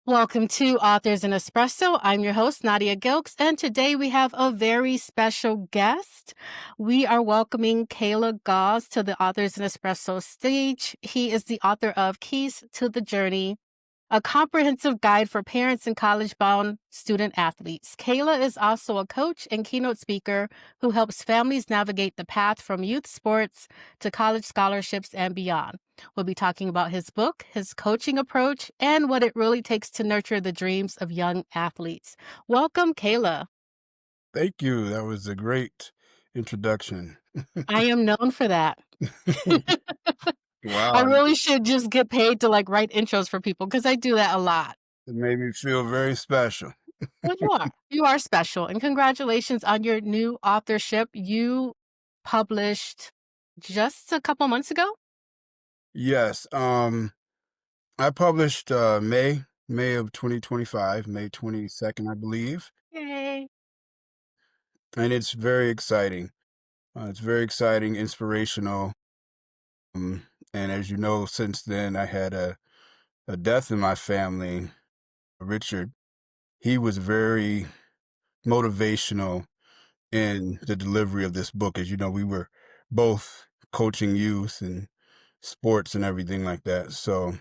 Welcome to Authors in Espresso. I'm your host, Nadia Gilks, and today we have a very special guest. We are welcoming Kayla Gause to the Authors in Espresso stage. He is the author of Keys to the Journey, a comprehensive guide for parents and college-bound student athletes. Kayla is also a coach and keynote speaker who helps families navigate the path from youth sports to college scholarships and beyond. We'll be talking about his book, his coaching approach, and what it really takes to nurture the dreams of young athletes. Welcome, Kayla. Thank you. That was a great introduction. I am known for that. I Wow, really should just get paid to write intros for people because I do that a lot. it made me feel very special. Well, you are. You are special, and congratulations on your new authorship. You published just a couple months ago? Yes, I published May of 2025, May 22nd, I believe, Yay. and it's very exciting. It's very exciting, inspirational. And as you know, since then I had a death in my family, Richard. He was very motivational in the delivery of this book. As you know, we were both coaching youth and sports and everything like that. So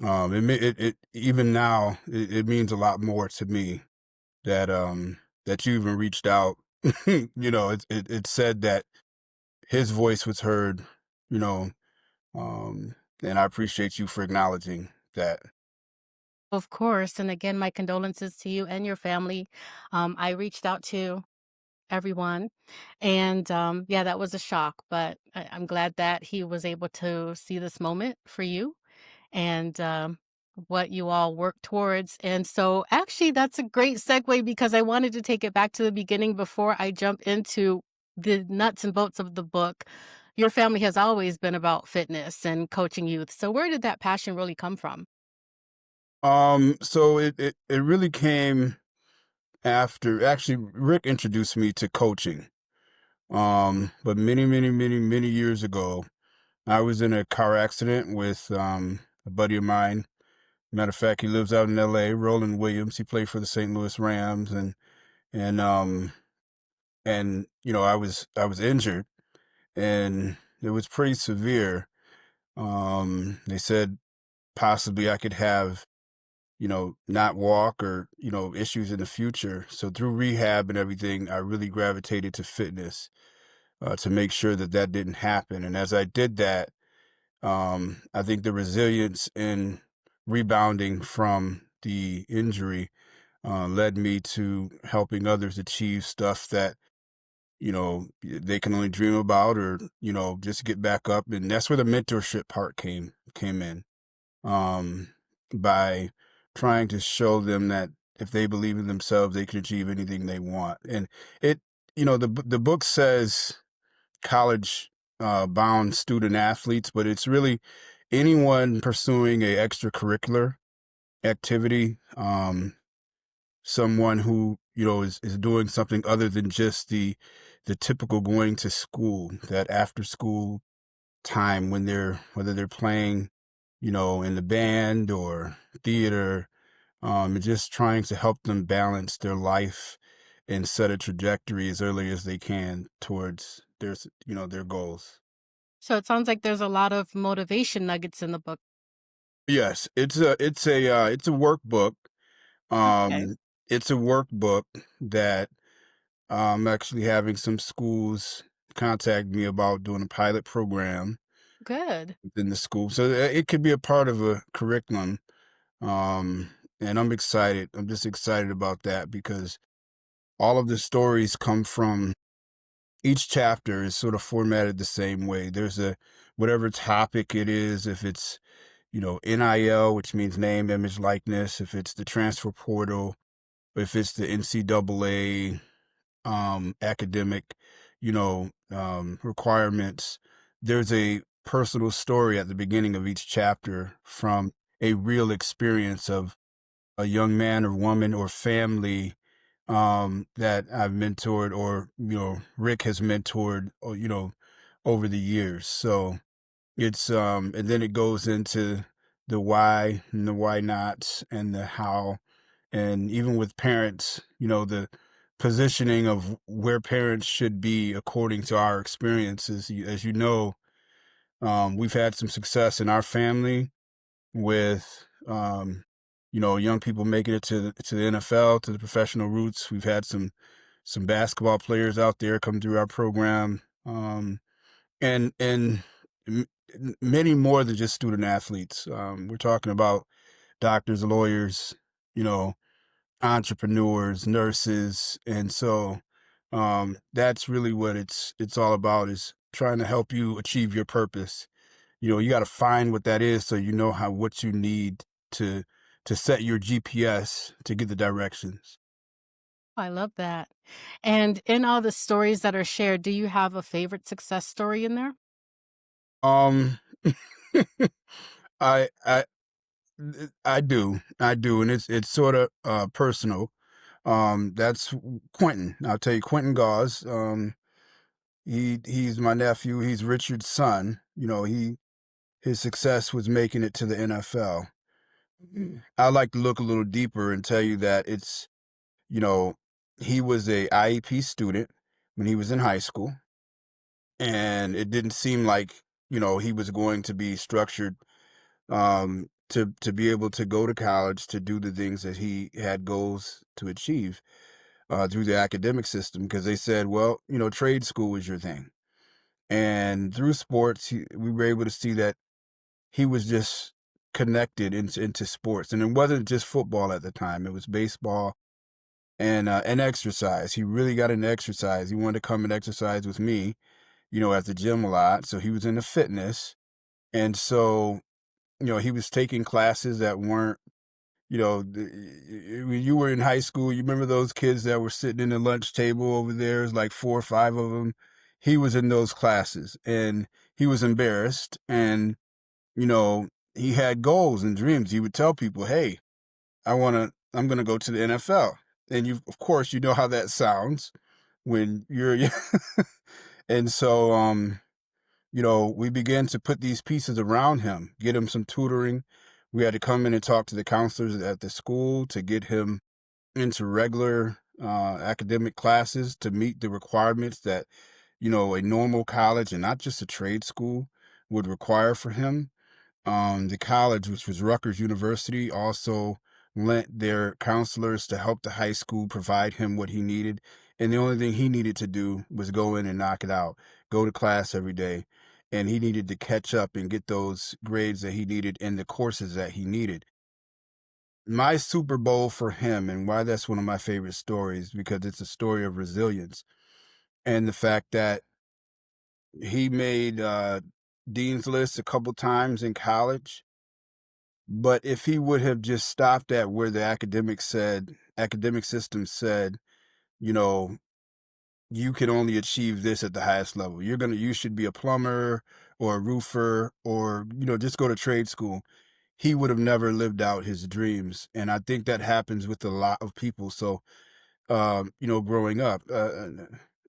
it even now it means a lot more to me that you even reached out. It said that his voice was heard. You know, um, and I appreciate you for acknowledging that. Of course, and again, my condolences to you and your family. I reached out to everyone, and, yeah, that was a shock, but I'm glad that he was able to see this moment for you and what you all work towards. And so, actually, that's a great segue because I wanted to take it back to the beginning before I jump into the nuts and bolts of the book. Your family has always been about fitness and coaching youth. So, where did that passion really come from? So it really came after actually Rick introduced me to coaching. But many years ago, I was in a car accident with a buddy of mine. Matter of fact, he lives out in LA, Roland Williams. He played for the St. Louis Rams and I was injured and it was pretty severe. They said possibly I could have, not walk or, issues in the future. So through rehab and everything, I really gravitated to fitness to make sure that that didn't happen. And as I did that, I think the resilience in rebounding from the injury led me to helping others achieve stuff that they can only dream about, or just get back up. And that's where the mentorship part came in, um, by trying to show them that if they believe in themselves, they can achieve anything they want. And it, the book says college bound student athletes, but it's really anyone pursuing a extracurricular activity, someone who is doing something other than just the typical going to school, that after school time when whether they're playing, in the band or theater, and just trying to help them balance their life and set a trajectory as early as they can towards their goals. So it sounds like there's a lot of motivation nuggets in the book. Yes, it's a workbook. Okay, Um, it's a workbook that I'm actually having some schools contact me about doing a pilot program good. within the school, so it could be a part of a curriculum. Um, and I'm excited. I'm just excited about that because all of the stories come from each chapter is sort of formatted the same way. There's a whatever topic it is, if it's NIL, which means name, image, likeness, if it's the transfer portal, if it's the NCAA academic, requirements. There's a personal story at the beginning of each chapter from a real experience of a young man or woman or family that I've mentored, or Rick has mentored, or over the years. So it's and then it goes into the why and the why nots and the how. And even with parents, the positioning of where parents should be according to our experiences. As you know, we've had some success in our family with, young people making it to the NFL, to the professional routes. We've had some basketball players out there come through our program, and m- many more than just student athletes. We're talking about doctors, lawyers, you know, entrepreneurs, nurses, and so that's really what it's all about, is trying to help you achieve your purpose. You got to find what that is so you know how what you need to to set your GPS to get the directions. I love that. And in all the stories that are shared, do you have a favorite success story in there? Um, I I I do, and it's sort of personal. That's Quentin. I'll tell you, Quentin Gause. He's my nephew. He's Richard's son. His success was making it to the NFL. I'd like to look a little deeper and tell you that you know, he was a IEP student when he was in high school, and it didn't seem like, he was going to be structured to be able to go to college to do the things that he had goals to achieve through the academic system, because they said, well, trade school is your thing. And through sports, we were able to see that he was just connected into sports. And it wasn't just football at the time, it was baseball and exercise. He really got into exercise. He wanted to come and exercise with me, at the gym a lot. So he was into fitness. And so, he was taking classes that weren't, when you were in high school, you remember those kids that were sitting in the lunch table over there? There's like 4 or 5 of them. He was in those classes, and he was embarrassed. And, you know, he had goals and dreams. He would tell people, hey, I'm going to go to the NFL. And of course, you know how that sounds when you're, and so, we began to put these pieces around him, get him some tutoring. We had to come in and talk to the counselors at the school to get him into regular academic classes to meet the requirements that, a normal college and not just a trade school would require for him. The college, which was Rutgers University, also lent their counselors to help the high school provide him what he needed. And the only thing he needed to do was go in and knock it out, go to class every day. And he needed to catch up and get those grades that he needed in the courses that he needed. My Super Bowl for him, and why that's one of my favorite stories, because it's a story of resilience and the fact that he made Dean's List a couple times in college. But if he would have just stopped at where the academic system said, you know, you can only achieve this at the highest level. You should be a plumber or a roofer, or, just go to trade school. He would have never lived out his dreams. And I think that happens with a lot of people. So, growing up,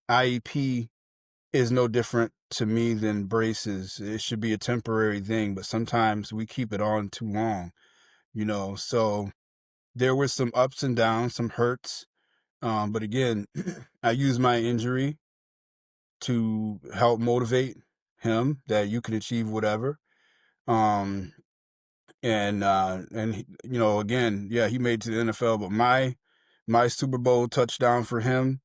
IEP is no different to me than braces. It should be a temporary thing, but sometimes we keep it on too long. So there were some ups and downs, some hurts. But again, I use my injury to help motivate him that you can achieve whatever. Um, again, yeah, he made it to the NFL, but my Super Bowl touchdown for him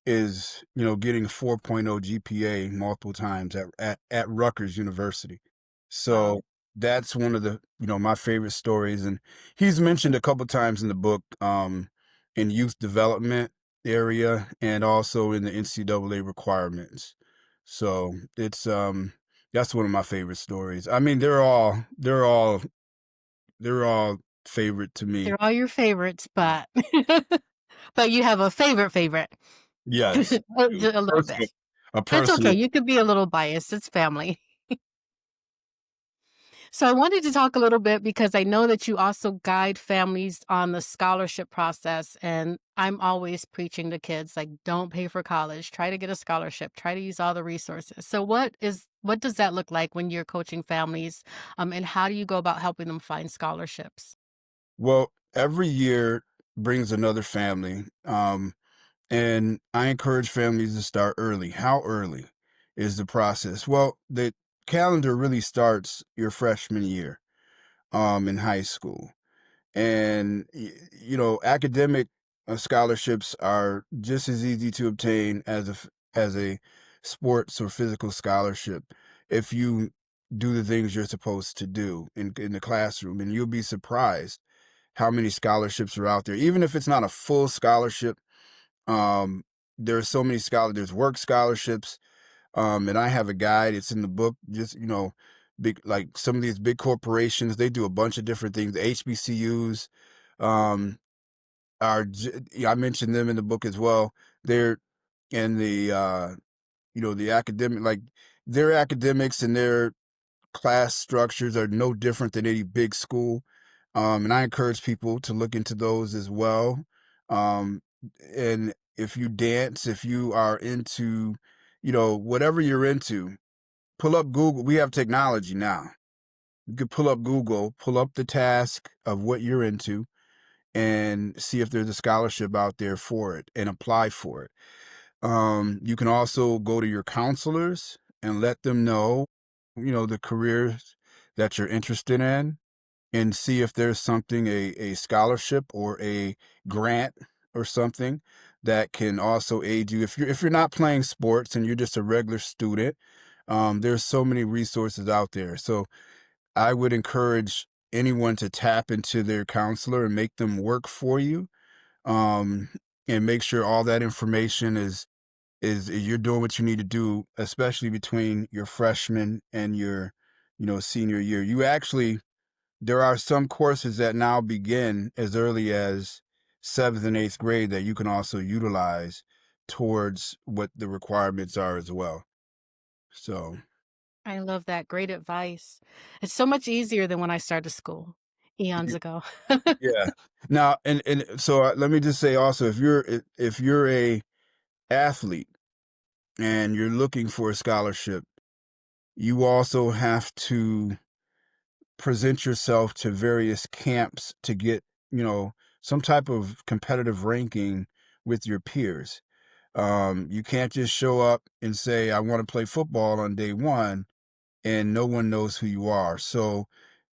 is, getting a 4.0 GPA multiple times at Rutgers University. Wow. So that's one of the, my favorite stories. And he's mentioned a couple times in the book, in youth development area and also in the NCAA requirements. So that's one of my favorite stories. I mean, they're all favorite to me. They're all your favorites, but but you have a favorite. Yes. A I j a little bit. a It's okay, personal you could be a little biased, it's family. So I wanted to talk a little bit because I know that you also guide families on the scholarship process. And I'm always preaching to kids like, don't pay for college, try to get a scholarship, try to use all the resources. So what does that look like when you're coaching families? And how do you go about helping them find scholarships? Well, every year brings another family. And I encourage families to start early. How early is the process? Well, the calendar really starts your freshman year in high school. And academic scholarships are just as easy to obtain as a sports or physical scholarship if you do the things you're supposed to do in the classroom. And you'll be surprised how many scholarships are out there, even if it's not a full scholarship. um, there are so many there's work scholarships. And I have a guide, it's in the book, just, big, like some of these big corporations, they do a bunch of different things. The HBCUs, um, I mentioned them in the book as well. They're in the academic, like their academics and their class structures are no different than any big school. And I encourage people to look into those as well. Um, and if you dance, if you are into, whatever you're into, pull up Google. We have technology now. You could pull up Google, pull up the task of what you're into, and see if there's a scholarship out there for it and apply for it. You can also go to your counselors and let them know, the careers that you're interested in, and see if there's something, a scholarship or a grant or something that can also aid you. If you're not playing sports and you're just a regular student, there's so many resources out there. So I would encourage anyone to tap into their counselor and make them work for you, um, and make sure all that information is you're doing what you need to do, especially between your freshman and your, senior year. There are some courses that now begin as early as seventh and eighth grade that you can also utilize towards what the requirements are as well. So, I love that. Great advice. It's so much easier than when I started school eons y- ago. yeah. Now, and so let me just say also, if you're a athlete and you're looking for a scholarship, you also have to present yourself to various camps to get, some type of competitive ranking with your peers. You can't just show up and say, I want to play football on day one, and no one knows who you are. So,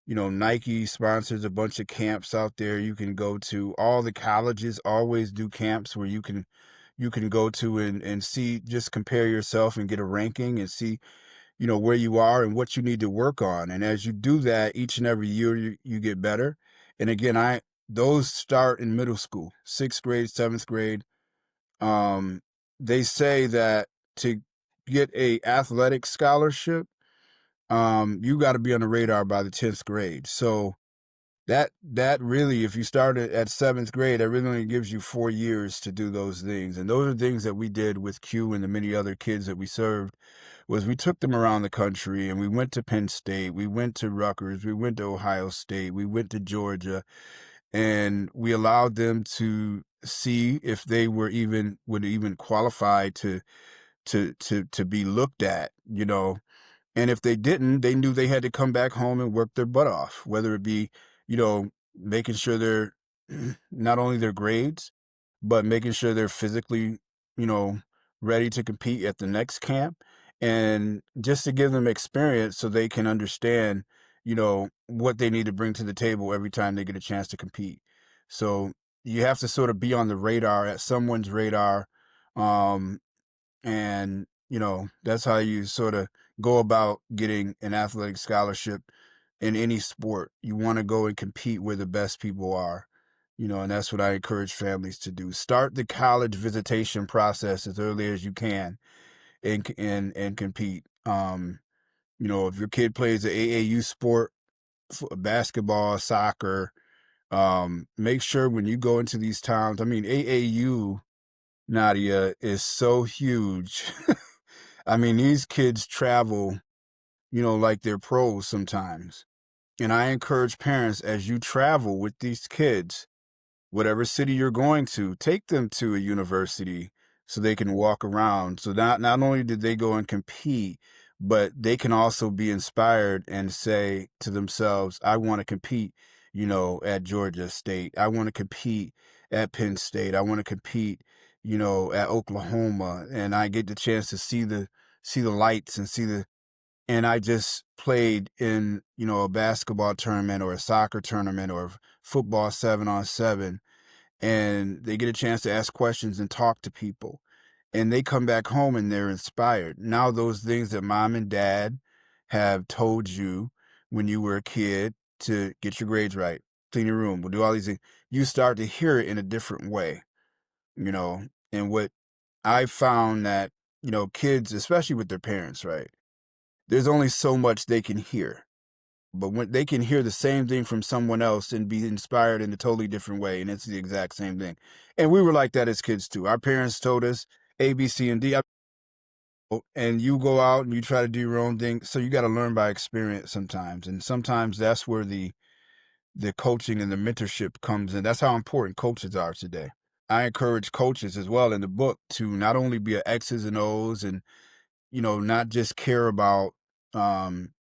Nike sponsors a bunch of camps out there. You can go to. All the colleges always do camps where you can go to and see, just compare yourself and get a ranking and see, where you are and what you need to work on. And as you do that each and every year, you get better. And again, those start in middle school, sixth grade, seventh grade. They say that to get a athletic scholarship, you got to be on the radar by the 10th grade. So that really, if you started at seventh grade, that really only gives you 4 years to do those things. And those are things that we did with Q and the many other kids that we served, was we took them around the country and we went to Penn State, we went to Rutgers, we went to Ohio State, we went to Georgia, and we allowed them to see if they would even qualify to be looked at, and if they didn't, they knew they had to come back home and work their butt off, whether it be, making sure they're not only their grades, but making sure they're physically, you know, ready to compete at the next camp, and just to give them experience so they can understand, what they need to bring to the table every time they get a chance to compete. So you have to sort of be on the radar, at someone's radar. Um, and, that's how you sort of go about getting an athletic scholarship in any sport. You want to go and compete where the best people are, and that's what I encourage families to do. Start the college visitation process as early as you can, and compete. If your kid plays an AAU sport, basketball, soccer, make sure when you go into these towns, I mean, AAU, Nadia, is so huge. I mean, these kids travel, like they're pros sometimes. And I encourage parents as you travel with these kids, whatever city you're going to, take them to a university so they can walk around. So not only did they go and compete, but they can also be inspired and say to themselves, I want to compete, at Georgia State. I want to compete at Penn State. I want to compete, at Oklahoma. And I get the chance to see the lights and and I just played in, a basketball tournament or a soccer tournament or football 7-on-7, and they get a chance to ask questions and talk to people. And they come back home and they're inspired. Now, those things that mom and dad have told you when you were a kid to get your grades right, clean your room, we'll do all these things, you start to hear it in a different way, you know. And what I found that, kids, especially with their parents, right? There's only so much they can hear. But when they can hear the same thing from someone else and be inspired in a totally different way, and it's the exact same thing. And we were like that as kids too. Our parents told us A, B, C, and D, and you go out and you try to do your own thing. So you got to learn by experience sometimes, and sometimes that's where the coaching and the mentorship comes in. That's how important coaches are today. I encourage coaches as well in the book to not only be a X's and O's and not just care about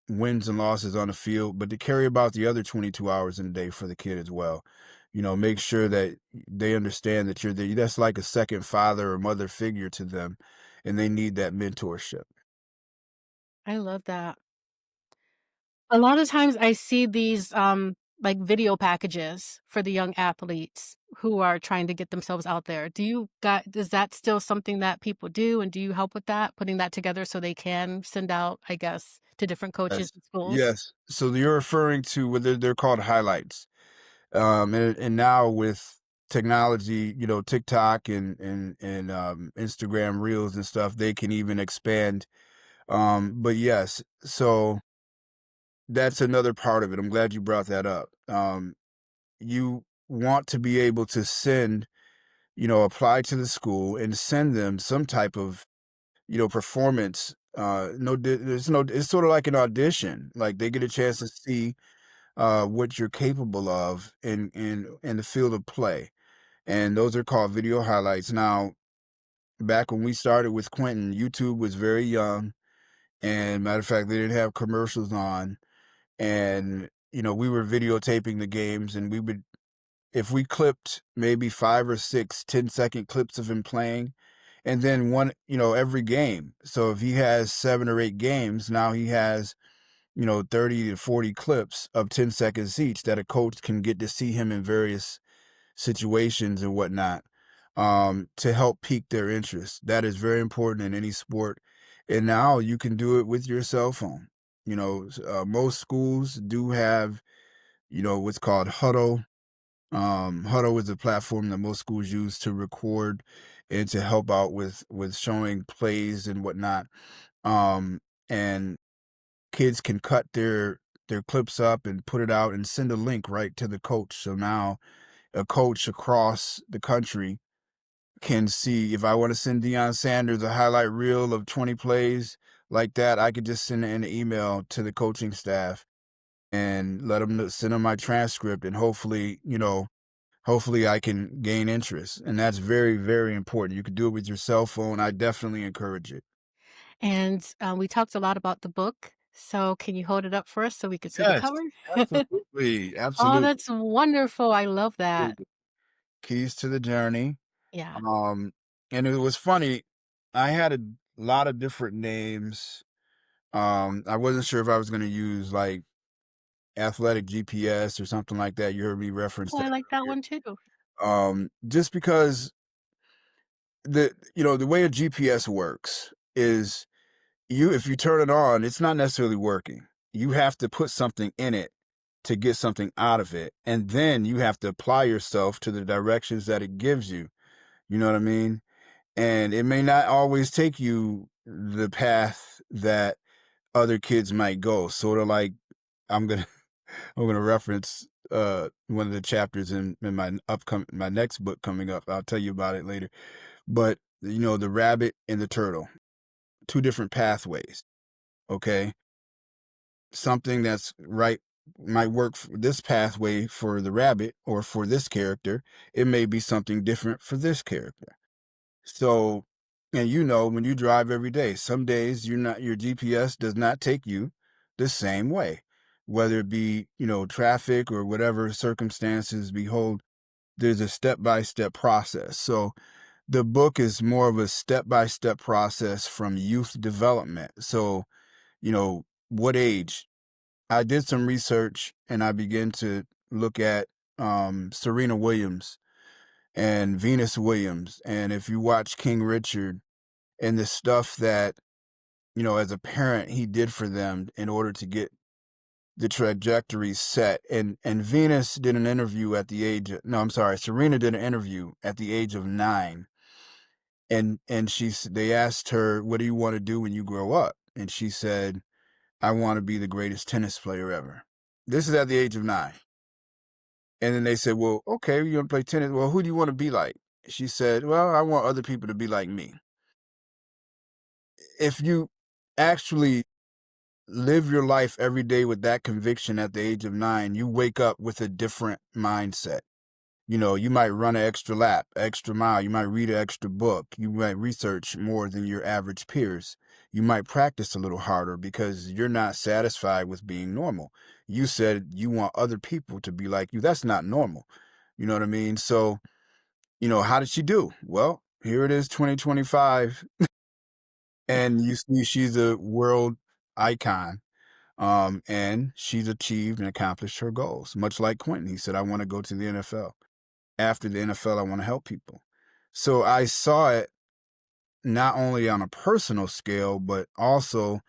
wins and losses on the field, but to care about the other 22 hours in a day for the kid as well. Make sure that they understand that you're there. That's like a second father or mother figure to them, and they need that mentorship. I love that. A lot of times I see these, like, video packages for the young athletes who are trying to get themselves out there. Is that still something that people do, and do you help with that, putting that together so they can send out, I guess, to different coaches Yes. and schools? Yes. So you're referring to what they're called highlights. And now with technology, TikTok and Instagram Reels and stuff, they can even expand. But yes, so that's another part of it. I'm glad you brought that up. You want to be able to send, apply to the school and send them some type of, performance. No, it's no, it's sort of like an audition. Like they get a chance to see what you're capable of in the field of play, and those are called video highlights. Now, back when we started with Quentin, YouTube was very young, and matter of fact, they didn't have commercials on, and we were videotaping the games, and we would if we clipped maybe 5 or 6 10-second clips of him playing, and then one, every game. So if he has 7 or 8 games, now he has, 30 to 40 clips of 10 seconds each that a coach can get to see him in various situations and whatnot, to help pique their interest. That is very important in any sport. And now you can do it with your cell phone. Most schools do have, what's called Huddle. Huddle is a platform that most schools use to record and to help out with showing plays and whatnot. And kids can cut their clips up and put it out and send a link right to the coach. So now a coach across the country can see if I want to send Deion Sanders a highlight reel of 20 plays like that, I could just send an email to the coaching staff and let them send them my transcript, and hopefully I can gain interest. And that's very, very important. You could do it with your cell phone. I definitely encourage it. And, we talked a lot about the book, so can you hold it up for us so we can see the Yes, cover? absolutely. Oh, Absolutely. that's wonderful, I love that. Keys to the journey. Yeah. Um, and it was funny. I had a lot of different names. I wasn't sure if I was going to use like athletic GPS or something like that. You heard me reference Oh, I that like that earlier. one too. Just because the way a GPS works is if you turn it on, it's not necessarily working. You have to put something in it to get something out of it, and then you have to apply yourself to the directions that it gives you. You know what I mean? And it may not always take you the path that other kids might go. Sort of like I'm gonna I'm gonna reference one of the chapters in my next book coming up. I'll tell you about it later. But the rabbit and the turtle, two different pathways. Okay, something that's right might work for this pathway for the rabbit or for this character, it may be something different for this character. So, and when you drive every day, some days your GPS does not take you the same way, whether it be, traffic or whatever circumstances. Behold, there's a step by step process. So the book is more of a step by step process from youth development. So, what age? I did some research and I began to look at Serena Williams and Venus Williams. And if you watch King Richard and the stuff that, as a parent, he did for them in order to get the trajectory set. And Venus did an interview at the age of, no, I'm sorry, Serena did an interview at the age of 9. And they asked her, what do you want to do when you grow up? And she said, I want to be the greatest tennis player ever. This is at the age of 9. And then they said, well, okay, you want to play tennis? Well, who do you want to be like? She said, well, I want other people to be like me. If you actually live your life every day with that conviction at the age of 9, you wake up with a different mindset. You might run an extra lap, extra mile. You might read an extra book. You might research more than your average peers. You might practice a little harder because you're not satisfied with being normal. You said you want other people to be like you. That's not normal. You know what I mean? So, how did she do? Well, here it is, 2025, and you see she's a world icon. And she's achieved and accomplished her goals, much like Quentin. He said, I want to go to the NFL. After the NFL, I want to help people. So I saw it not only on a personal scale, but also,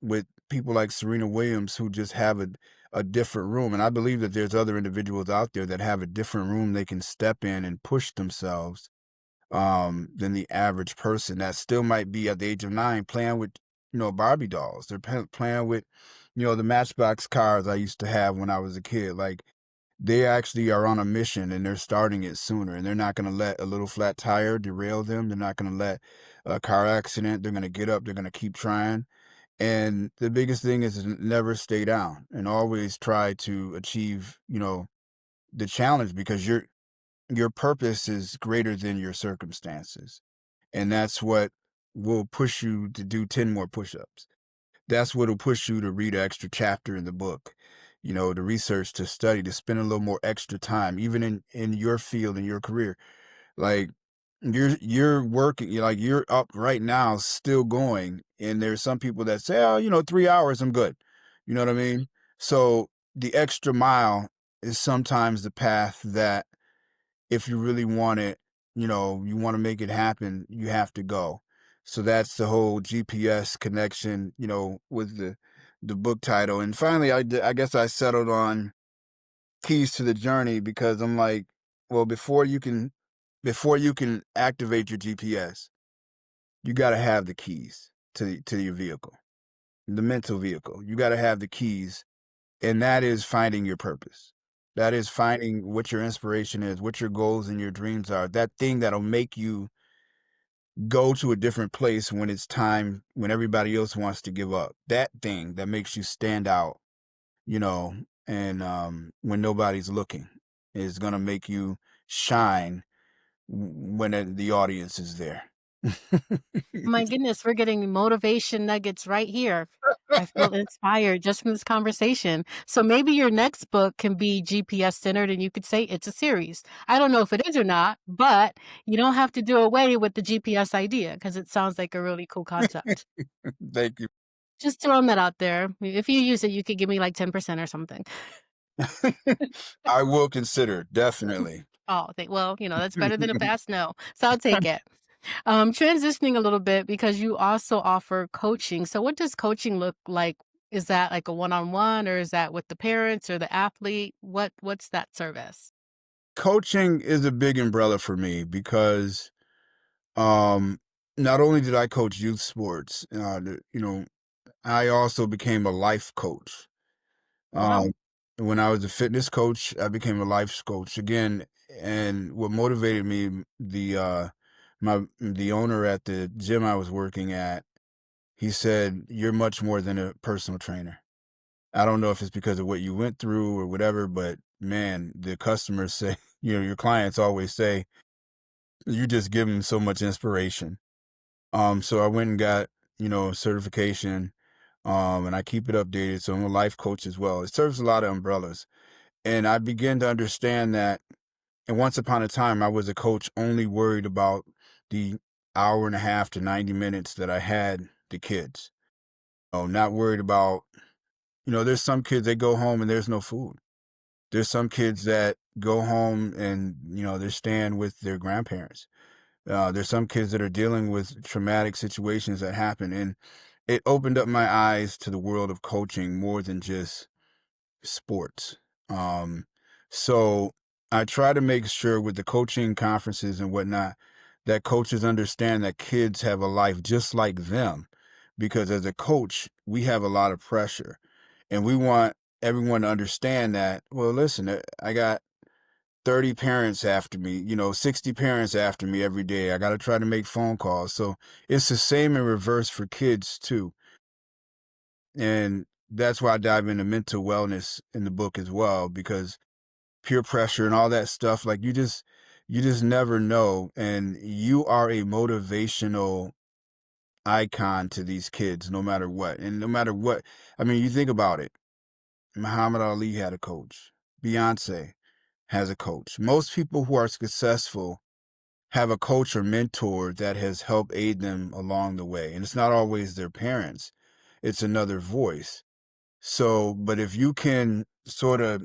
with people like Serena Williams who just have a different room. And I believe that there's other individuals out there that have a different room they can step in and push themselves than the average person that still might be at the age of 9 playing with, Barbie dolls. They're playing with, the Matchbox cars I used to have when I was a kid. Like, they actually are on a mission and they're starting it sooner, and they're not going to let a little flat tire derail them. They're not going to let a car accident. They're going to get up. They're going to keep trying. And the biggest thing is to never stay down and always try to achieve, the challenge, because your purpose is greater than your circumstances. And that's what will push you to do 10 more push-ups. That's what'll push you to read an extra chapter in the book, to research, to study, to spend a little more extra time, even in your field, in your career. Like, you're working, you're up right now, still going. And there's some people that say, oh, 3 hours, I'm good. You know what I mean? So the extra mile is sometimes the path that, if you really want it, you want to make it happen, you have to go. So that's the whole GPS connection, with the book title. And finally, I guess I settled on Keys to the Journey because I'm like, well, before you can activate your GPS, you got to have the keys to your vehicle, the mental vehicle. You got to have the keys, and that is finding your purpose. That is finding what your inspiration is, what your goals and your dreams are. That thing that'll make you go to a different place when it's time, when everybody else wants to give up. That thing that makes you stand out, you know, and when nobody's looking, is gonna make you shine when the audience is there. My goodness, we're getting motivation nuggets right here. I feel inspired just from this conversation. So maybe your next book can be GPS centered and you could say it's a series. I don't know if it is or not, but you don't have to do away with the GPS idea because it sounds like a really cool concept. Thank you. Just throwing that out there. If you use it, you could give me like 10% or something. I will consider, definitely. Oh, well, that's better than a fast no. So I'll take it. Transitioning a little bit because you also offer coaching. So what does coaching look like? Is that like a one-on-one or is that with the parents or the athlete? What's that service? Coaching is a big umbrella for me because um not only did I coach youth sports, I also became a life coach. Oh, wow. Um, when I was a fitness coach, I became a life coach again. And what motivated me, the owner at the gym I was working at, he said, "You're much more than a personal trainer. I don't know if it's because of what you went through or whatever, but man, the customers say, your clients always say, you just give them so much inspiration. So I went and got, certification, and I keep it updated. So I'm a life coach as well. It serves a lot of umbrellas. And I began to understand that, and once upon a time, I was a coach only worried about the hour and a half to 90 minutes that I had the kids. Oh, not worried about, there's some kids, they go home and there's no food. There's some kids that go home and, they're staying with their grandparents. There's some kids that are dealing with traumatic situations that happen. And it opened up my eyes to the world of coaching more than just sports. Um, so I try to make sure with the coaching conferences and whatnot that coaches understand that kids have a life just like them. Because as a coach, we have a lot of pressure and we want everyone to understand that, well, listen, I got 30 parents after me, 60 parents after me every day. I got to try to make phone calls. So it's the same in reverse for kids too. And that's why I dive into mental wellness in the book as well, because peer pressure and all that stuff, like you just never know. And you are a motivational icon to these kids, no matter what. And no matter what, I mean, you think about it. Muhammad Ali had a coach. Beyonce has a coach. Most people who are successful have a coach or mentor that has helped aid them along the way. And it's not always their parents, it's another voice. So, but if you can sort of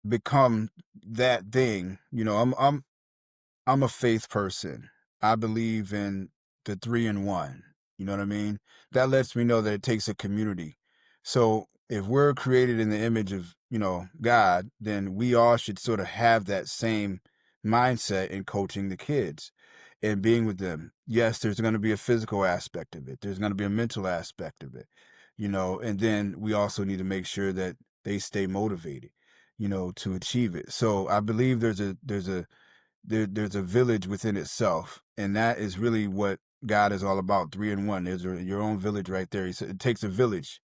become that thing, I'm a faith person. I believe in the three in one. You know what I mean? That lets me know that it takes a community. So if we're created in the image of, God, then we all should sort of have that same mindset in coaching the kids and being with them. Yes, there's going to be a physical aspect of it. There's going to be a mental aspect of it, and then we also need to make sure that they stay motivated, to achieve it. So I believe there's a village within itself, and that is really what God is all about. Three in one. There's your own village right there. He said it takes a village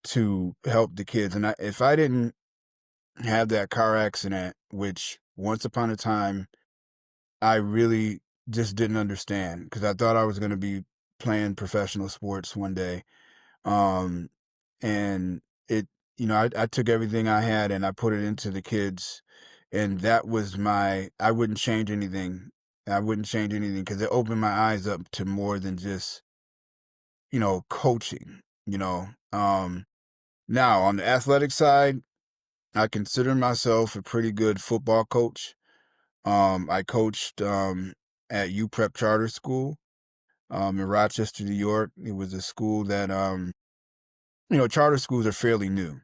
to help the kids. And if I didn't have that car accident, which once upon a time I really just didn't understand because I thought I was going to be playing professional sports one day. Um, and it, I took everything I had and I put it into the kids, and that was I wouldn't change anything. I wouldn't change anything because it opened my eyes up to more than just, coaching, you know. Now on the athletic side, I consider myself a pretty good football coach. I coached at U Prep Charter School in Rochester, New York. It was a school that charter schools are fairly new.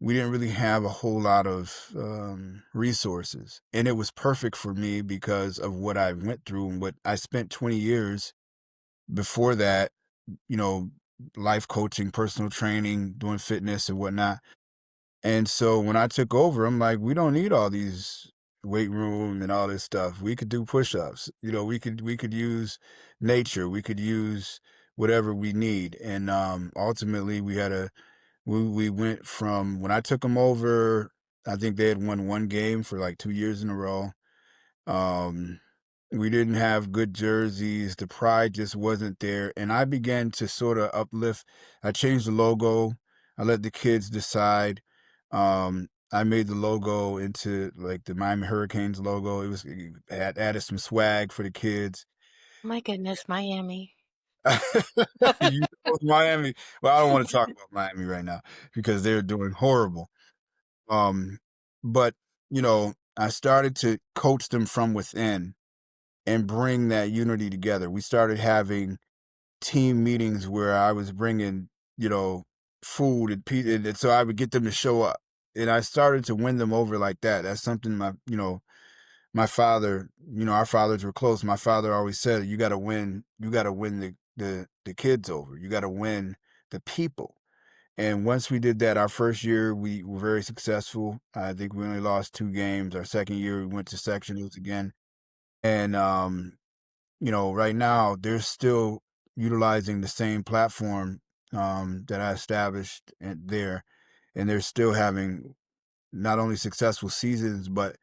We didn't really have a whole lot of resources, and it was perfect for me because of what I went through and what I spent 20 years before that, you know, life coaching, personal training, doing fitness and whatnot. And so when I took over, I'm like, we don't need all these weight room and all this stuff. We could do push-ups. We could use nature. We could use whatever we need. And ultimately we went from when I took them over, I think they had won one game for like 2 years in a row. Um, we didn't have good jerseys. The pride just wasn't there. And I began to sort of uplift. I changed the logo. I let the kids decide. I made the logo into like the Miami Hurricanes logo. It had added some swag for the kids. My goodness, Miami. You know Miami. Well, I don't want to talk about Miami right now because they're doing horrible. Um, but I started to coach them from within and bring that unity together. We started having team meetings where I was bringing, you know, food and pizza, and so I would get them to show up. And I started to win them over like that. That's something my father, our fathers were close. My father always said, you got to win the kids over. You got to win the people. And once we did that, our first year, we were very successful. I think we only lost 2 games. Our second year, we went to sectionals again. And, right now, they're still utilizing the same platform that I established there. and they're still having not only successful seasons, but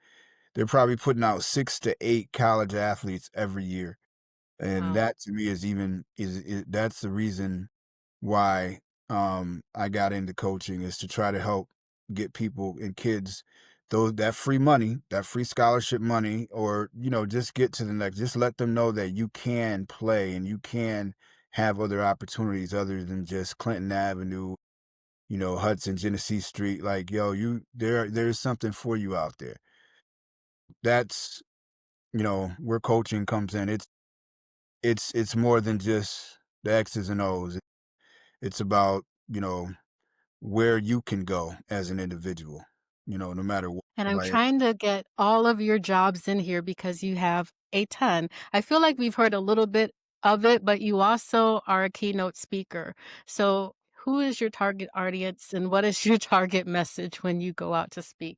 they're probably putting out 6 to 8 college athletes every year. And Wow. that to me is even that's the reason why I got into coaching, is to try to help get people and kids those that free money, that free scholarship money, or just get to the next, just let them know that you can play and you can have other opportunities other than just Clinton Avenue, Hudson, Genesee Street. Like, yo, there's something for you out there. That's where coaching comes in. It's more than just the X's and O's. It's about, where you can go as an individual, no matter what And I'm somebody. trying to get all of your jobs in here because you have a ton. I feel like we've heard a little bit of it, but you also are a keynote speaker. So, who is your target audience and what is your target message when you go out to speak?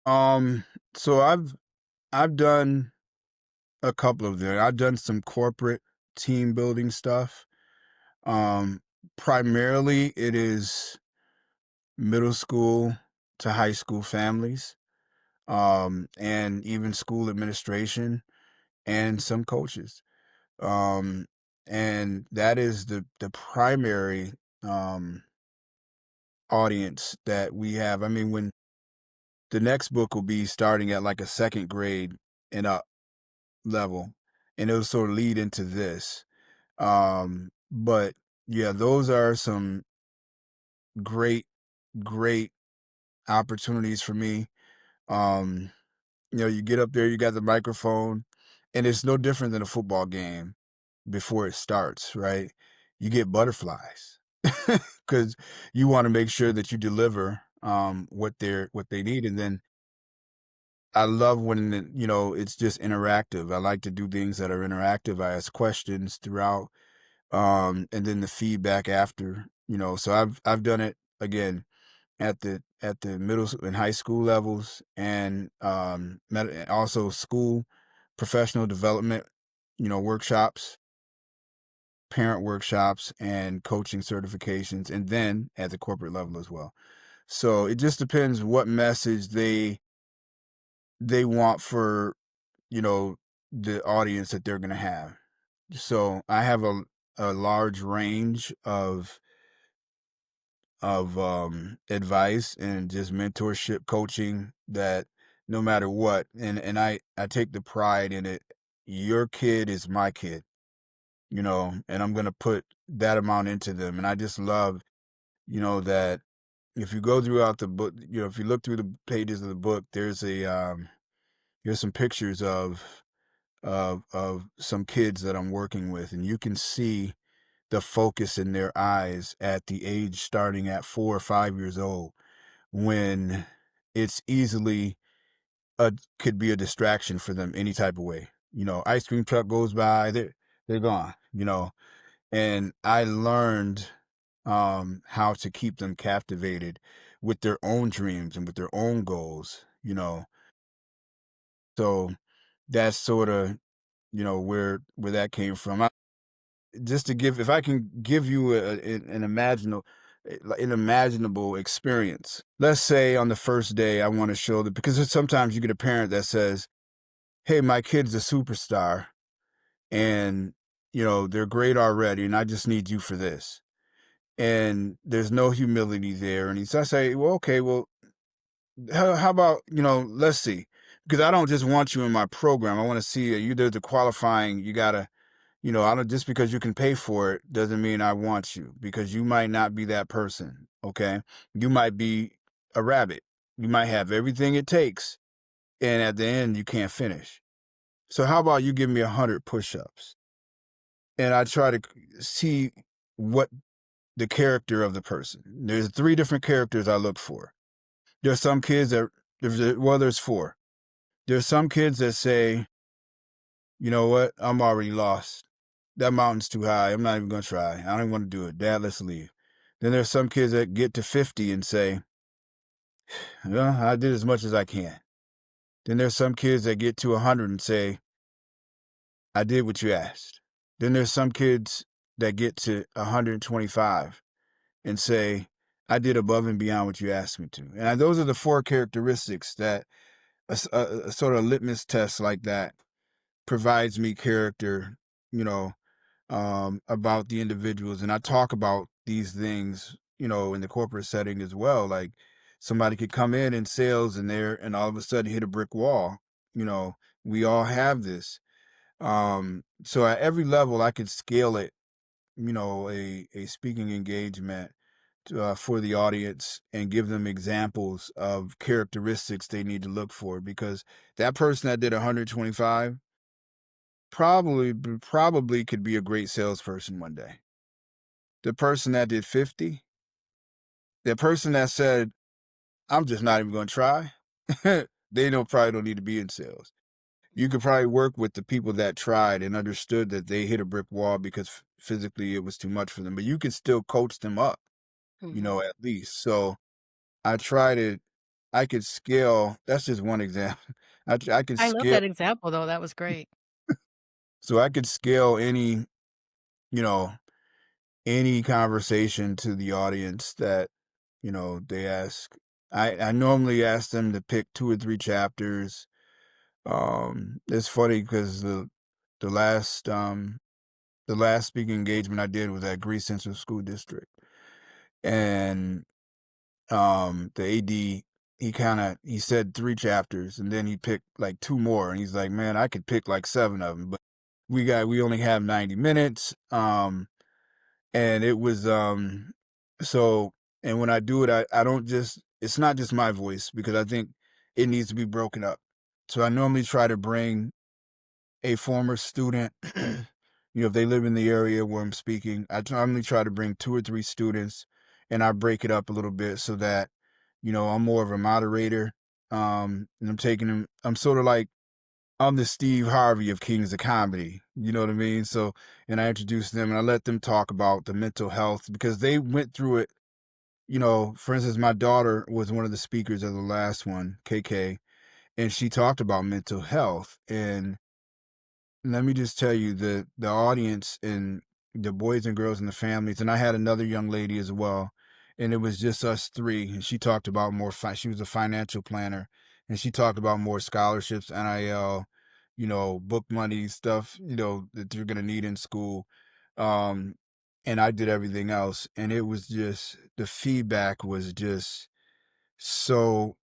Um, so I've done a couple of them. I've done some corporate team building stuff. Um, Primarily it is middle school to high school families, and even school administration and some coaches. Um, and that is the primary audience that we have. I mean, when the next book will be starting at like a second grade and up level, and it'll sort of lead into this. But yeah, those are some great, great opportunities for me. Um, you get up there, you got the microphone, and it's no different than a football game before it starts, right? You get butterflies because you want to make sure that you deliver what they need. And then I love when it's just interactive. I like to do things that are interactive. I ask questions throughout, and then the feedback after. So I've done it again at the and high school levels, and also school professional development, workshops, parent workshops, and coaching certifications, and then at the corporate level as well. So it just depends what message they want for the audience that they're going to have. So I have a large range of advice and just mentorship coaching, that no matter what, and I take the pride in it. Your kid is my kid, and I'm going to put that amount into them. And I just love, that if you go throughout the book, if you look through the pages of the book, there's some pictures of some kids that I'm working with, and you can see the focus in their eyes at the age starting at 4 or 5 years old, when it's easily could be a distraction for them any type of way. Ice cream truck goes by, they're gone, and I learned how to keep them captivated with their own dreams and with their own goals. So that's sort of, where that came from. Just to give, if I can give you an imaginable experience. Let's say on the first day I want to show that, because sometimes you get a parent that says, "Hey, my kid's a superstar, and they're great already, and I just need you for this." And there's no humility there, and I say, "Well, okay, well, how about let's see, because I don't just want you in my program. I want to see you. There's the qualifying. You gotta." I don't, just because you can pay for it doesn't mean I want you, because you might not be that person. Okay. You might be a rabbit. You might have everything it takes, and at the end, you can't finish. So, how about you give me 100 push ups? And I try to see what the character of the person. There's three different characters I look for. There's some kids that, well, there's four. There's some kids that say, "You know what? I'm already lost. That mountain's too high. I'm not even going to try. I don't even want to do it. Dad, let's leave." Then there's some kids that get to 50 and say, "Well, I did as much as I can." Then there's some kids that get to 100 and say, "I did what you asked." Then there's some kids that get to 125 and say, I did above and beyond what you asked me to. And those are the 4 characteristics that a sort of litmus test like that provides me character, you know, about the individuals. And I talk about these things, in the corporate setting as well. Like somebody could come in sales and all of a sudden hit a brick wall. You know, we all have this. So at every level, I could scale it, a speaking engagement for the audience and give them examples of characteristics they need to look for because that person that did 125 probably could be a great salesperson one day. The person that did 50, the person that said, I'm just not even going to try, they probably don't need to be in sales. You could probably work with the people that tried and understood that they hit a brick wall because physically it was too much for them, but you can still coach them up, Mhm. at least. So I try to, I could scale. That's just one example. I could I love scale. that example, though, that was great. So I could scale you know, any conversation to the audience that, they ask. I normally ask them to pick 2 or 3 chapters. It's funny because the last, the last speaking engagement I did was at Greece Central School District, and, the AD, he said 3 chapters, and then he picked, like, 2 more, and he's like, "Man, I could pick, like, 7 of them, but we only have 90 minutes," and it was, so and when I do it, I don't just it's not just my voice because I think it needs to be broken up. So I normally try to bring a former student, if they live in the area where I'm speaking, I normally try to bring 2 or 3 students, and I break it up a little bit so that, I'm more of a moderator, and I'm sort of like I'm the Steve Harvey of Kings of Comedy, you know what I mean? So and I introduce them and I let them talk about the mental health because they went through it, for instance, my daughter was one of the speakers of the last one, KK, and she talked about mental health, and let me just tell you the audience and the boys and girls and the families, and I had another young lady as well, and it was just us 3, and she talked about more she was a financial planner, and she talked about more scholarships, NIL, book money stuff, that you're gonna need in school. Um, and I did everything else, and it was just the feedback was just so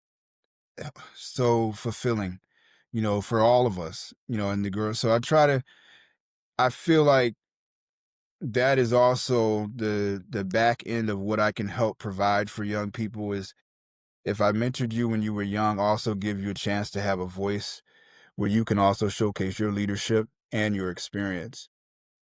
so fulfilling, for all of us, and the girls. So I feel like that is also the back end of what I can help provide for young people is if I mentored you when you were young, also give you a chance to have a voice where you can also showcase your leadership and your experience.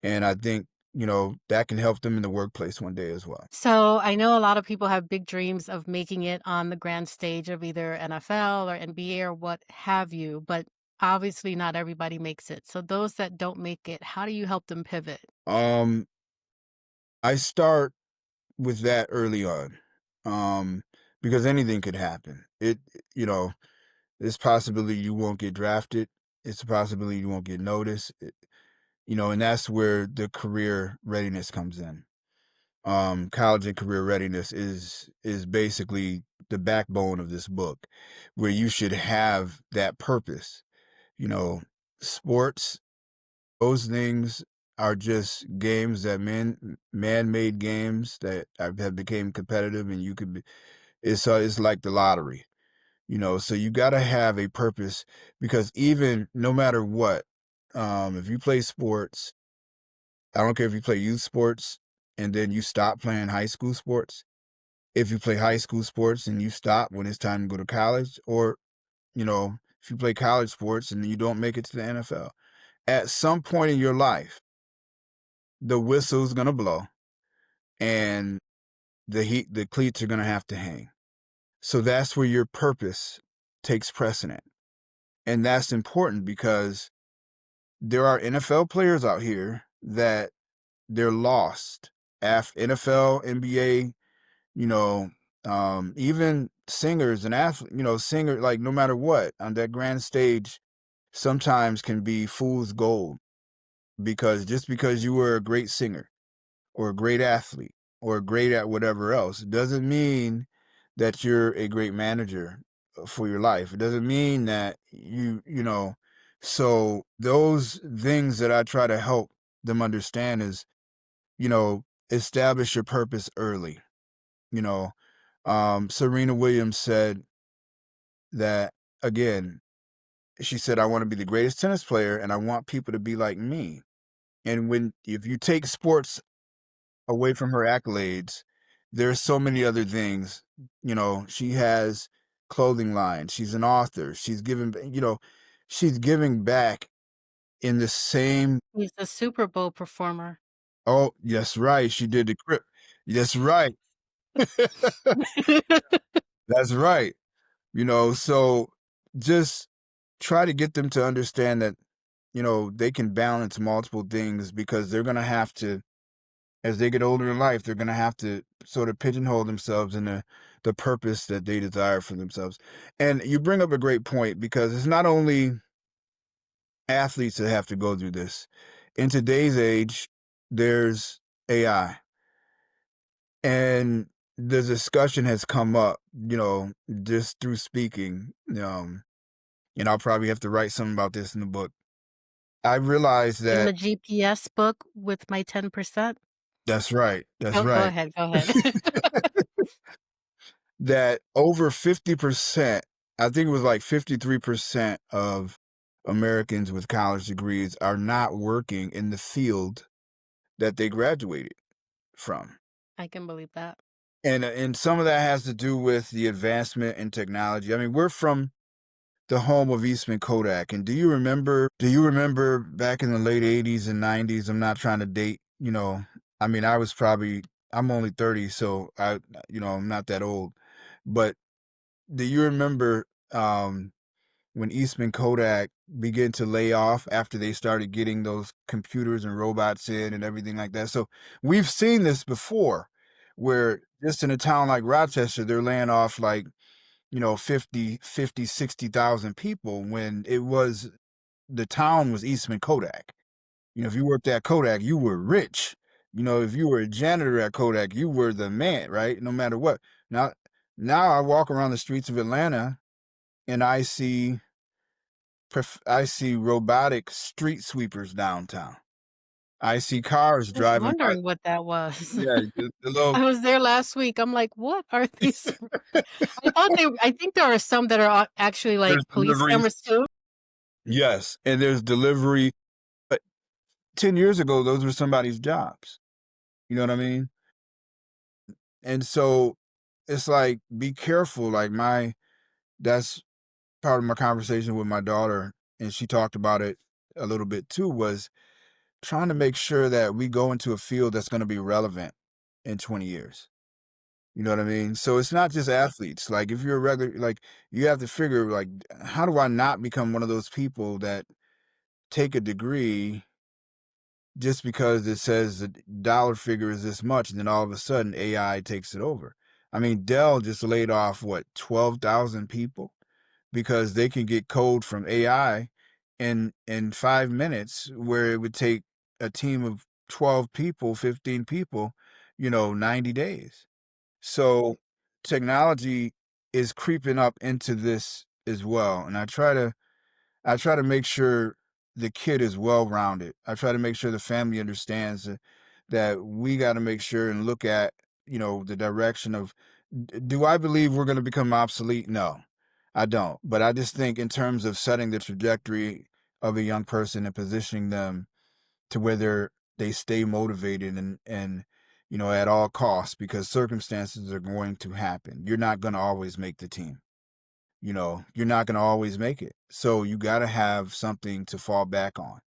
And I think, that can help them in the workplace one day as well. So, I know a lot of people have big dreams of making it on the grand stage of either NFL or NBA or what have you, but obviously not everybody makes it. So those that don't make it, how do you help them pivot? Um, I start with that early on. Um, because anything could happen. You know, there's possibility you won't get drafted. It's a possibility you won't get noticed. And that's where the career readiness comes in. College and career readiness is basically the backbone of this book, where you should have that purpose. You know, sports, those things are just games that man-made games that have became competitive, and you could be. It's like the lottery. So you got to have a purpose because even no matter what, if you play sports, I don't care if you play youth sports and then you stop playing high school sports. If you play high school sports and you stop when it's time to go to college, or, if you play college sports and you don't make it to the NFL, at some point in your life, the whistle's going to blow and the cleats are going to have to hang. So that's where your purpose takes precedent. And that's important because there are NFL players out here that they're lost. NFL, NBA, you know, even singers and athletes, like no matter what, on that grand stage sometimes can be fool's gold because just because you were a great singer or a great athlete. or great at whatever else. It doesn't mean that you're a great manager for your life. It doesn't mean that so those things that I try to help them understand is, establish your purpose early. You know, Serena Williams said that again. She said, "I want to be the greatest tennis player, and I want people to be like me." And if you take sports away from her accolades, there's so many other things. She has clothing lines. She's an author. She's giving back in the same. He's a Super Bowl performer. Oh, yes, right. She did the crip. That's right. That's right. So just try to get them to understand that, they can balance multiple things because they're going to have to, as they get older in life, they're going to have to sort of pigeonhole themselves in the purpose that they desire for themselves. And you bring up a great point because it's not only athletes that have to go through this. In today's age, there's AI. And the discussion has come up, just through speaking. And I'll probably have to write something about this in the book. I realized In that the GPS book with my 10%. that's right. That's Go right. ahead, go ahead. That over 50%, I think it was like 53% of Americans with college degrees are not working in the field that they graduated from. I can believe that. And some of that has to do with the advancement in technology. I mean, we're from the home of Eastman Kodak. And do you remember back in the late 80s and 90s? I'm not trying to date, I mean, I'm only 30, so I'm not that old. But do you remember when Eastman Kodak began to lay off after they started getting those computers and robots in and everything like that? So we've seen this before where just in a town like Rochester, they're laying off like 60,000 people when the town was Eastman Kodak. If you worked at Kodak, you were rich. If you were a janitor at Kodak, you were the man, right? No matter what. Now, now I walk around the streets of Atlanta and I see robotic street sweepers downtown. I see cars I was driving by. wondering what that was. Yeah, the little I was there last week. I'm like, "What are these?" I think there are some that are actually like there's police deliveries. cameras too. Yes, and there's delivery. But 10 years ago, those were somebody's jobs. You know what I mean? And so it's like, be careful. Like that's part of my conversation with my daughter, and she talked about it a little bit too, was trying to make sure that we go into a field that's going to be relevant in 20 years. You know what I mean? So it's not just athletes. Like if you're a regular, like you have to figure like, how do I not become one of those people that take a degree just because it says the dollar figure is this much, and then all of a sudden AI takes it over. I mean, Dell just laid off what 12,000 people because they can get code from AI in 5 minutes, where it would take a team of 12 people, 15 people, 90 days. So technology is creeping up into this as well, and I try to make sure the kid is well-rounded. I try to make sure the family understands that we gotta make sure and look at, the direction of do I believe we're gonna become obsolete? No, I don't. But I just think in terms of setting the trajectory of a young person and positioning them to where they stay motivated and at all costs, because circumstances are going to happen. You're not gonna always make the team. You're not going to always make it. So you got to have something to fall back on.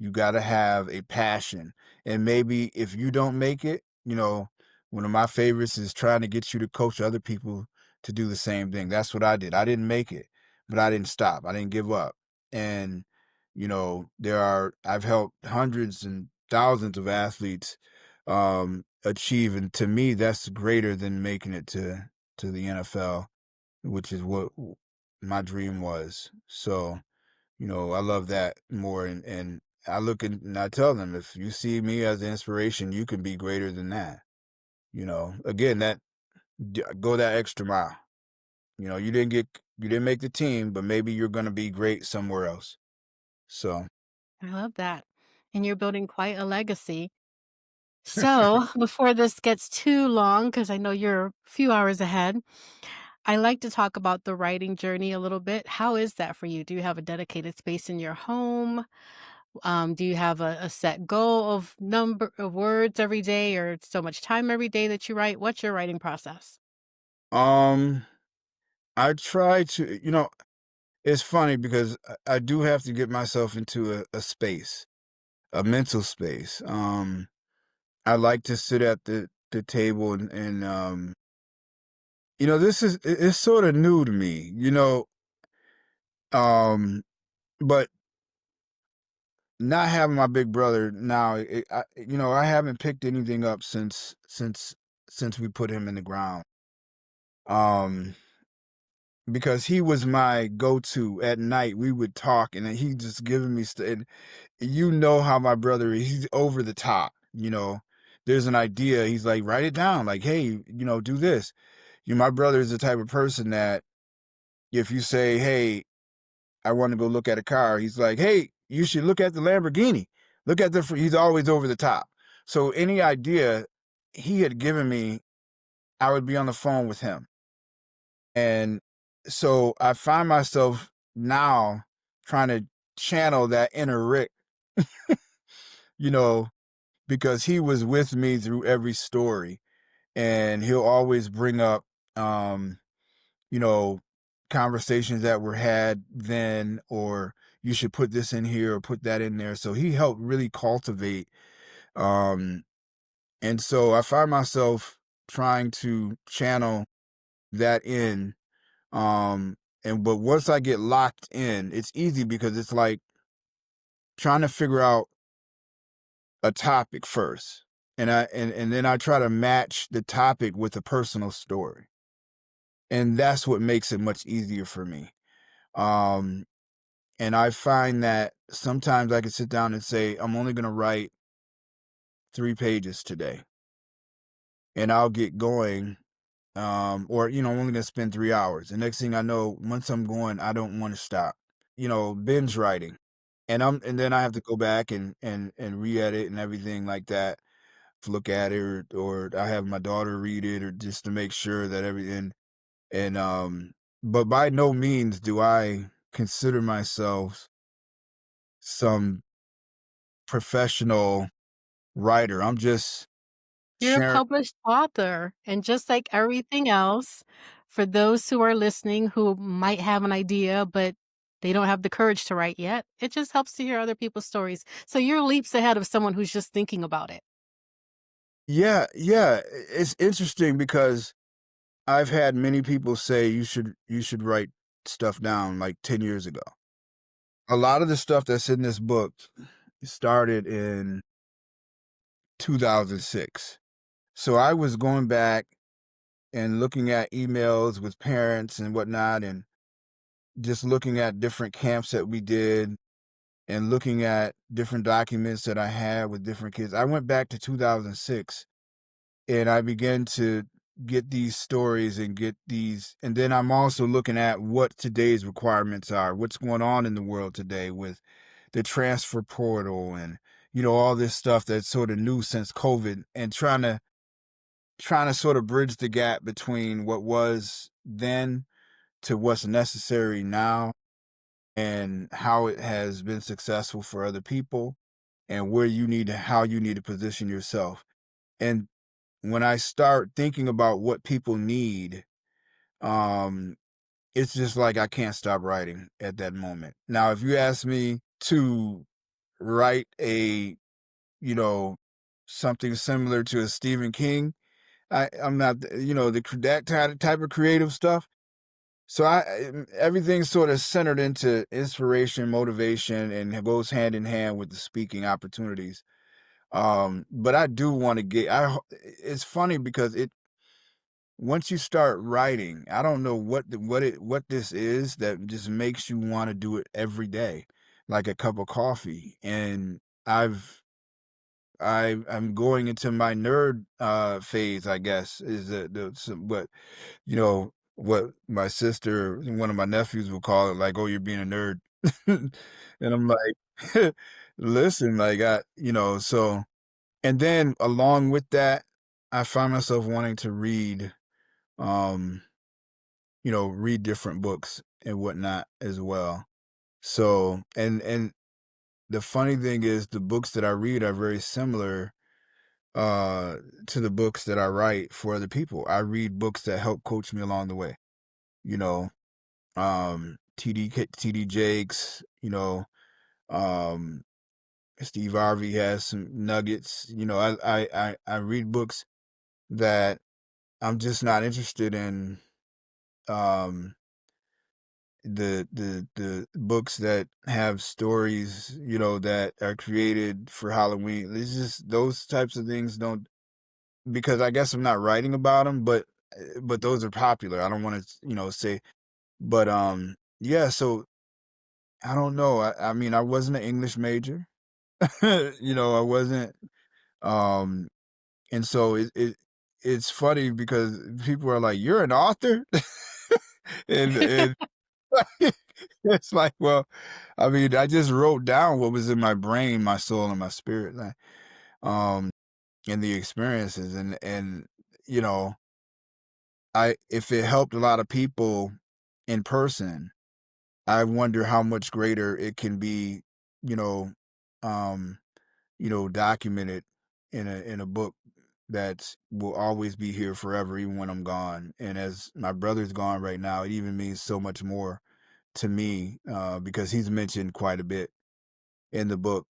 You got to have a passion. And maybe if you don't make it, one of my favorites is trying to get you to coach other people to do the same thing. That's what I did. I didn't make it, but I didn't stop. I didn't give up. And, I've helped hundreds and thousands of athletes achieve. And to me, that's greater than making it to the NFL, which is what my dream was. So, I love that more. And I look and I tell them, if you see me as an inspiration, you can be greater than that. Again, go that extra mile. You didn't make the team, but maybe you're going to be great somewhere else. So, I love that. And you're building quite a legacy. So, before this gets too long, because I know you're a few hours ahead, I like to talk about the writing journey a little bit. How is that for you? Do you have a dedicated space in your home? Do you have a set goal of number of words every day or so much time every day that you write? What's your writing process? um, I try to, it's funny because I do have to get myself into a space, a mental space. I like to sit at the table and it's sort of new to me, um, but not having my big brother now, I haven't picked anything up since we put him in the ground. Um, because he was my go-to at night. We would talk, and then he just giving me and how my brother is. He's over the top. There's an idea. He's like, write it down. Like, hey, do this. My brother is the type of person that if you say, hey, I want to go look at a car. He's like, hey, you should look at the Lamborghini. Look at he's always over the top. So any idea he had given me, I would be on the phone with him. And so I find myself now trying to channel that inner Rick, you know, because he was with me through every story and he'll always bring up, um, you know, conversations that were had then, or you should put this in here or put that in there. So he helped really cultivate. Um, and so I find myself trying to channel that in. Um, but once I get locked in, it's easy because it's like trying to figure out a topic first. And then I try to match the topic with a personal story. And that's what makes it much easier for me. Um, And I find that sometimes I can sit down and say, I'm only going to write 3 pages today. And I'll get going. Or, I'm only going to spend 3 hours. The next thing I know, once I'm going, I don't want to stop. Binge writing. And then I have to go back and re-edit and everything like that. Look at it or I have my daughter read it or just to make sure that everything but by no means do I consider myself some professional writer. I'm just You're a sharing. published author, and just like everything else, for those who are listening who might have an idea, but they don't have the courage to write yet, it just helps to hear other people's stories. So you're leaps ahead of someone who's just thinking about it. Yeah, yeah. It's interesting because I've had many people say you should write stuff down like 10 years ago. A lot of the stuff that's in this book started in 2006. So I was going back and looking at emails with parents and whatnot and just looking at different camps that we did and looking at different documents that I had with different kids. I went back to 2006 and I began to get these stories and get these. And then I'm also looking at what today's requirements are, what's going on in the world today with the transfer portal and, all this stuff that's sort of new since COVID and trying to sort of bridge the gap between what was then to what's necessary now and how it has been successful for other people and how you need to position yourself. And when I start thinking about what people need, um, it's just like I can't stop writing at that moment. Now, if you ask me to write you know, something similar to a Stephen King, I'm not, that type of creative stuff. So everything's sort of centered into inspiration, motivation, and it goes hand in hand with the speaking opportunities. But I do want to it's funny because once you start writing, I don't know what this is that just makes you want to do it every day, like a cup of coffee. And I've I'm going into my nerd phase, I guess, is what you know what my sister, one of my nephews will call it, like, oh, you're being a nerd. And I'm like, listen, like so and then along with that, I find myself wanting to read, um, read different books and whatnot as well. So, and the funny thing is the books that I read are very similar uh to the books that I write for other people. I read books that help coach me along the way, you know, TD Jakes, um Steve Harvey has some nuggets. I read books that I'm just not interested in um the books that have stories, that are created for Halloween. It's just those types of things don't, because I guess I'm not writing about them, but those are popular. I don't want to, say, but yeah. So I don't know. I mean, I wasn't an English major, I wasn't. Um, and so it's funny because people are like, "You're an author," and it's like, well, I mean, I just wrote down what was in my brain, my soul, and my spirit, um, and the experiences, and you know, I if it helped a lot of people in person, I wonder how much greater it can be, you know, um, documented in a book that will always be here forever, even when I'm gone. And as my brother's gone right now, it even means so much more to me, because he's mentioned quite a bit in the book.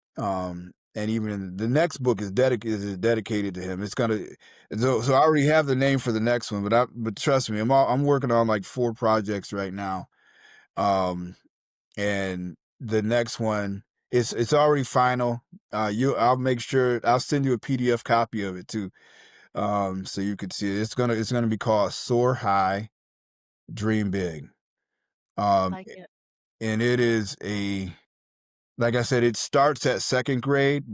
And even in the next book is dedicated to him. It's gonna so I already have the name for the next one, but trust me, I'm working on like 4 projects right now. Um, and the next one, it's already final. I'll make sure I'll send you a PDF copy of it too, so you could see it. It's gonna be called Soar High, Dream Big. Um, Like it. and it is like I said, it starts at second grade.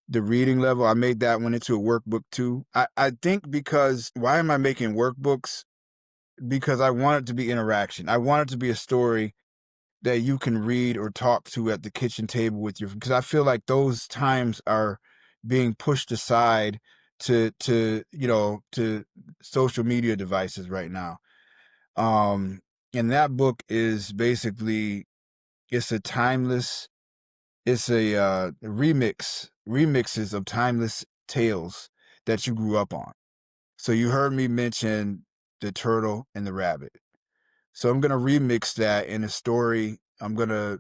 The reading level, I made that one into a workbook too. I think, because why am I making workbooks? Because I want it to be interaction. I want it to be a story that you can read or talk to at the kitchen table with your, because I feel like those times are being pushed aside to social media devices right now. Um and that book is basically, it's a timeless, it's a remixes of timeless tales that you grew up on. So you heard me mention the turtle and the rabbit. So I'm gonna remix that in a story. I'm gonna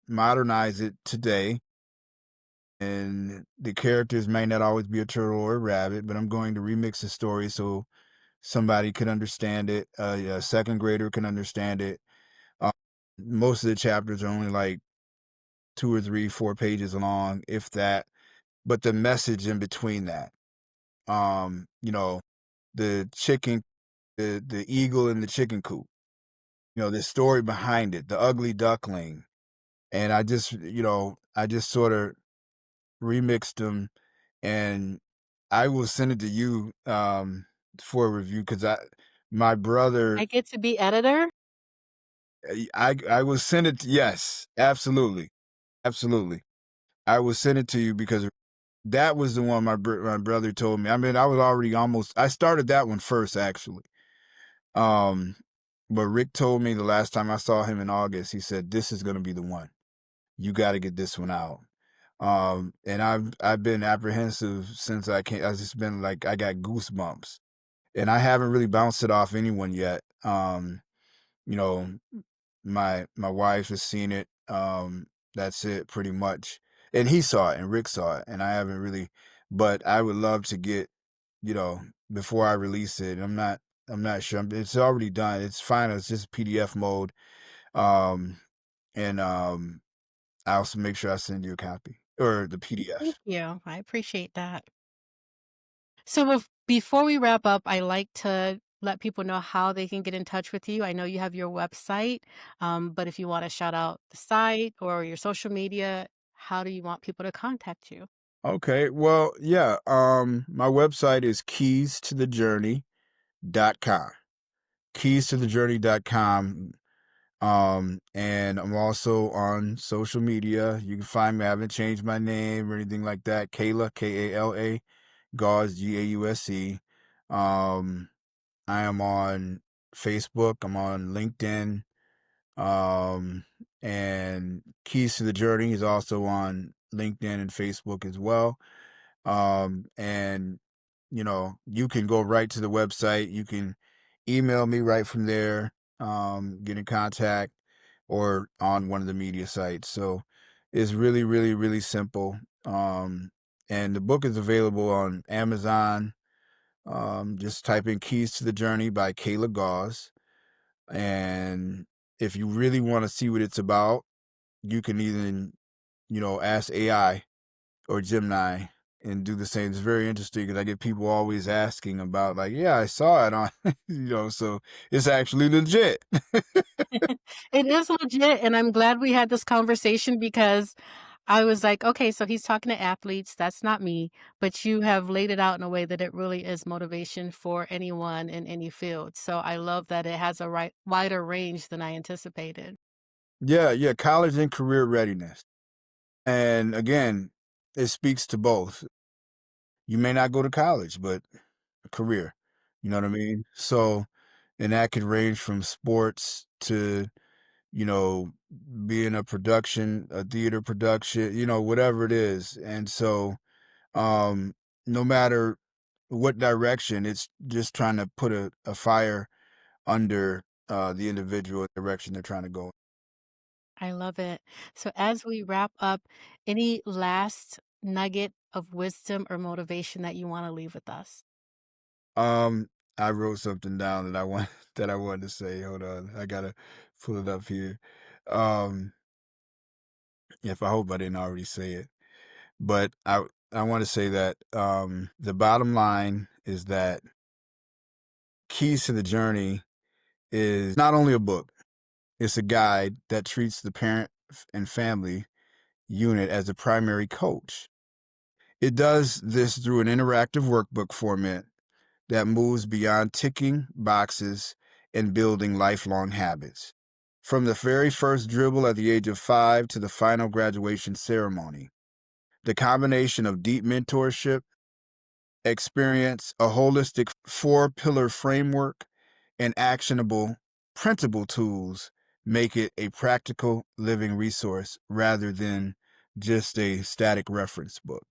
modernize it today, and the characters may not always be a turtle or a rabbit, but I'm going to remix the story so somebody could understand it. A second grader can understand it. Uh, Most of the chapters are only like 2 or 3, 4 pages long, if that. But the message in between that, um, you know, the chicken, the eagle in the chicken coop, the story behind it, the ugly duckling. And I just sort of remixed them, and I will send it to you, for a review, because my brother, I get to be editor? I will send it. Yes, absolutely, absolutely. I will send it to you because that was the one my brother told me. I mean, I was already almost. I started that one first, actually. Um, but Rick told me the last time I saw him in August, he said, "This is gonna be the one. You got to get this one out." And I've been apprehensive since I came. I've just been like, I got goosebumps, and I haven't really bounced it off anyone yet. You know, my wife has seen it. That's it, pretty much. And he saw it, and Rick saw it, and I haven't really. But I would love to get, you know, before I release it. I'm not sure. It's already done. It's fine. It's just PDF mode. Um, and I also make sure I send you a copy or the Thank PDF. you. I appreciate that. So before we wrap up, I like to let people know how they can get in touch with you. I know you have your website, but if you want to shout out the site or your social media, how do you want people to contact you? Okay. Well, yeah. My website is keys to the journey.com. Keys to the journey.com. And I'm also on social media. You can find me. I haven't changed my name or anything like that. Kayla, Kala, Gause, Gause. Um, I am on Facebook. I'm on LinkedIn. Um, and Keys to the Journey is also on LinkedIn and Facebook as well. And you can go right to the website. You can email me right from there, get in contact, or on one of the media sites. So it's really, really, really simple. And the book is available on Amazon. Just type in Keys to the Journey by Kayla Gause. And if you really want to see what it's about, you can either, ask AI or Gemini and do the same. It's very interesting because I get people always asking about, like, yeah, I saw it on, so it's actually legit. It is legit, and I'm glad we had this conversation because I was like, "Okay, so he's talking to athletes, that's not me," but you have laid it out in a way that it really is motivation for anyone in any field, so I love that it has a wider range than I anticipated. Yeah, yeah, college and career readiness. And again, it speaks to both. You may not go to college, but a career. You know what I mean? So, and that could range from sports to, you know, being a theater production, whatever it is. And so, um, no matter what direction, it's just trying to put a fire under the individual direction they're trying to go. I love it. So as we wrap up, any last nugget of wisdom or motivation that you wanna leave with us? Um, I wrote something down that I want that I wanted to say. Hold on, I gotta pull it up here. Um, if I hope I didn't already say it, but I want to say that the bottom line is that Keys to the Journey is not only a book; it's a guide that treats the parent and family unit as a primary coach. It does this through an interactive workbook format that moves beyond ticking boxes and building lifelong habits. From the very first dribble at the age of 5 to the final graduation ceremony, the combination of deep mentorship, experience, a holistic 4-pillar framework, and actionable printable tools make it a practical living resource rather than just a static reference book.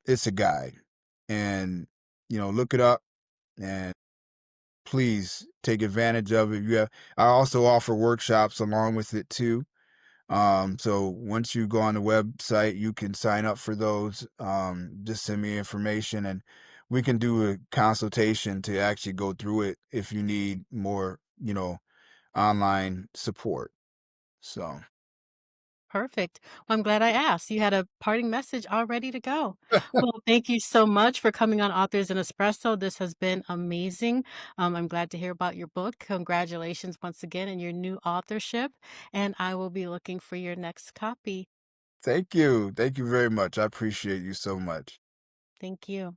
It's a guide, and look it up and please take advantage of it. I also offer workshops along with it too. So once you go on the website, you can sign up for those. Just send me information and we can do a consultation to actually go through it if you need more, online support. So Perfect. Well, I'm glad I asked. You had a parting message all ready to go. Well, thank you so much for coming on Authors in Espresso. This has been amazing. I'm glad to hear about your book. Congratulations once again in your new authorship, and I will be looking for your next copy. thank you. Thank you very much. I appreciate you so much. Thank you.